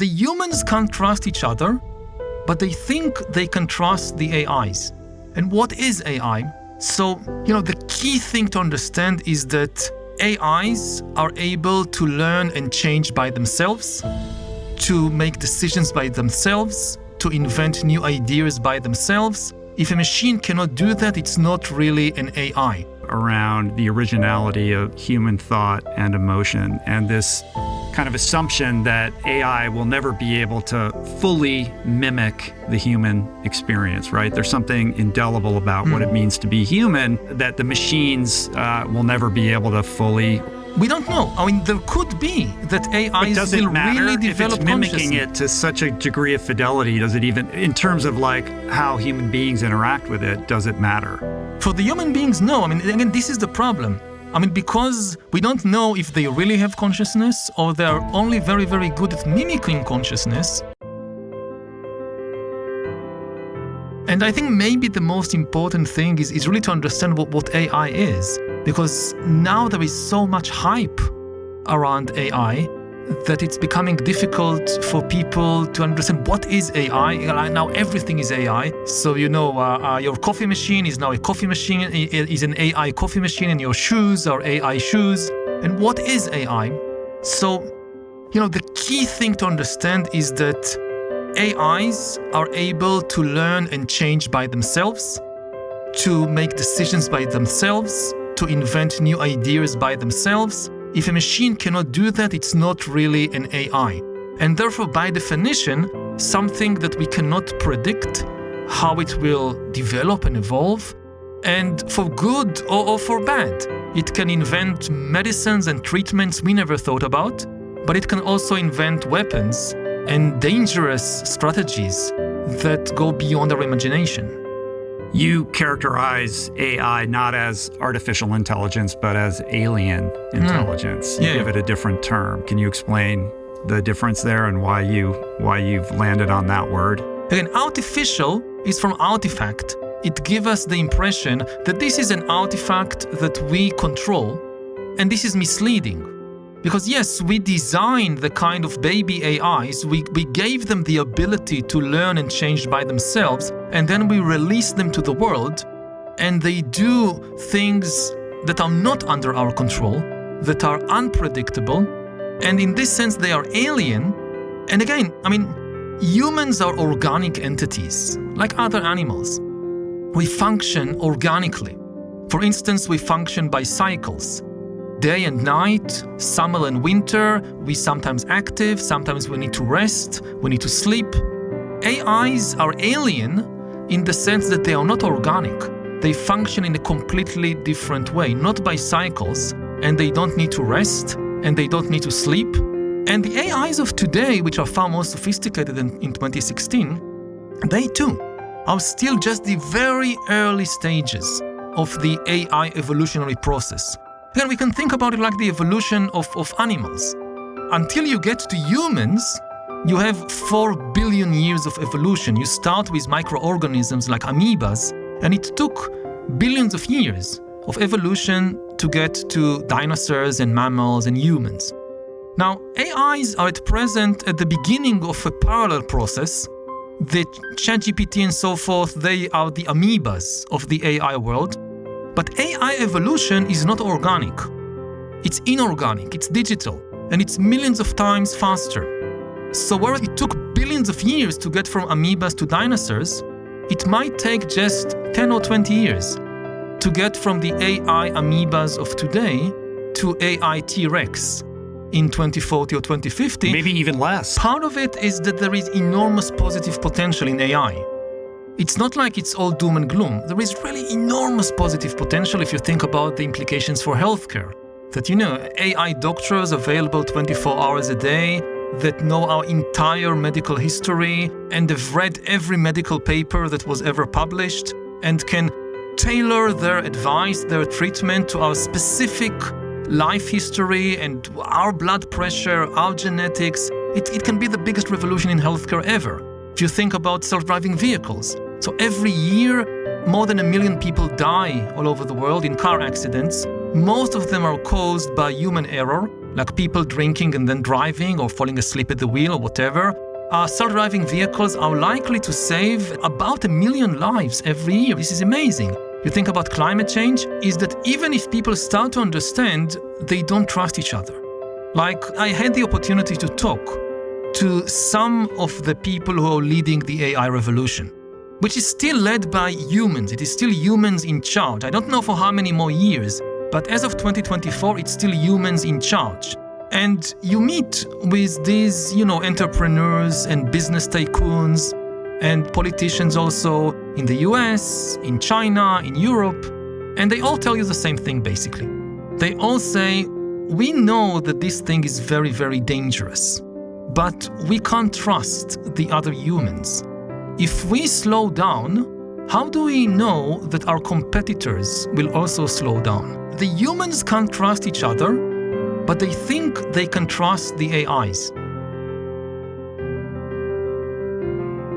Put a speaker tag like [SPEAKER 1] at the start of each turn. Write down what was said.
[SPEAKER 1] the humans can't trust each other, but they think they can trust the AIs. And what is AI? So, the key thing to understand is that AIs are able to learn and change by themselves, to make decisions by themselves, to invent new ideas by themselves. If a machine cannot do that, it's not really an AI.
[SPEAKER 2] Around the originality of human thought and emotion, and this kind of assumption that AI will never be able to fully mimic the human experience, right? There's something indelible about what it means to be human that the machines will never be able to fully.
[SPEAKER 1] We don't know. There could be that AIs will really develop
[SPEAKER 2] if it's mimicking it to such a degree of fidelity? Does it even, in terms of how human beings interact with it, does it matter?
[SPEAKER 1] For the human beings, no. Again, this is the problem. Because we don't know if they really have consciousness or they're only very, very good at mimicking consciousness. And I think maybe the most important thing is really to understand what AI is. Because now there is so much hype around AI that it's becoming difficult for people to understand what is AI. Now everything is AI. So, your coffee machine is now a coffee machine, is an AI coffee machine, and your shoes are AI shoes. And what is AI? So, the key thing to understand is that AIs are able to learn and change by themselves, to make decisions by themselves, to invent new ideas by themselves. If a machine cannot do that, it's not really an AI. And therefore, by definition, something that we cannot predict how it will develop and evolve, and for good or for bad. It can invent medicines and treatments we never thought about, but it can also invent weapons and dangerous strategies that go beyond our imagination.
[SPEAKER 2] You characterize AI not as artificial intelligence, but as alien intelligence. You give it a different term. Can you explain the difference there and why you've landed on that word?
[SPEAKER 1] Again, artificial is from artifact. It gives us the impression that this is an artifact that we control, and this is misleading. Because yes, we designed the kind of baby AIs, we gave them the ability to learn and change by themselves, and then we release them to the world, and they do things that are not under our control, that are unpredictable, and in this sense they are alien. And again, humans are organic entities, like other animals. We function organically. For instance, we function by cycles. Day and night, summer and winter, we sometimes active, sometimes we need to rest, we need to sleep. AIs are alien in the sense that they are not organic. They function in a completely different way, not by cycles, and they don't need to rest, and they don't need to sleep. And the AIs of today, which are far more sophisticated than in 2016, they too are still just the very early stages of the AI evolutionary process. Then we can think about it like the evolution of animals. Until you get to humans, you have 4 billion years of evolution. You start with microorganisms like amoebas, and it took billions of years of evolution to get to dinosaurs and mammals and humans. Now, AIs are at present at the beginning of a parallel process. The ChatGPT and so forth, they are the amoebas of the AI world. But AI evolution is not organic. It's inorganic, it's digital, and it's millions of times faster. So whereas it took billions of years to get from amoebas to dinosaurs, it might take just 10 or 20 years to get from the AI amoebas of today to AI T-Rex in 2040 or 2050.
[SPEAKER 2] Maybe even less.
[SPEAKER 1] Part of it is that there is enormous positive potential in AI. It's not like it's all doom and gloom. There is really enormous positive potential if you think about the implications for healthcare. That, AI doctors available 24 hours a day, that know our entire medical history and have read every medical paper that was ever published and can tailor their advice, their treatment to our specific life history and our blood pressure, our genetics. It can be the biggest revolution in healthcare ever. If you think about self-driving vehicles. So every year, more than 1 million people die all over the world in car accidents. Most of them are caused by human error, like people drinking and then driving or falling asleep at the wheel or whatever, self-driving vehicles are likely to save about 1 million lives every year. This is amazing. You think about climate change, is that even if people start to understand, they don't trust each other. Like, I had the opportunity to talk to some of the people who are leading the AI revolution, which is still led by humans. It is still humans in charge. I don't know for how many more years, but as of 2024, it's still humans in charge. And you meet with these, entrepreneurs and business tycoons and politicians also in the US, in China, in Europe, and they all tell you the same thing basically. They all say, we know that this thing is very, very dangerous, but we can't trust the other humans. If we slow down, how do we know that our competitors will also slow down? The humans can't trust each other, but they think they can trust the AIs.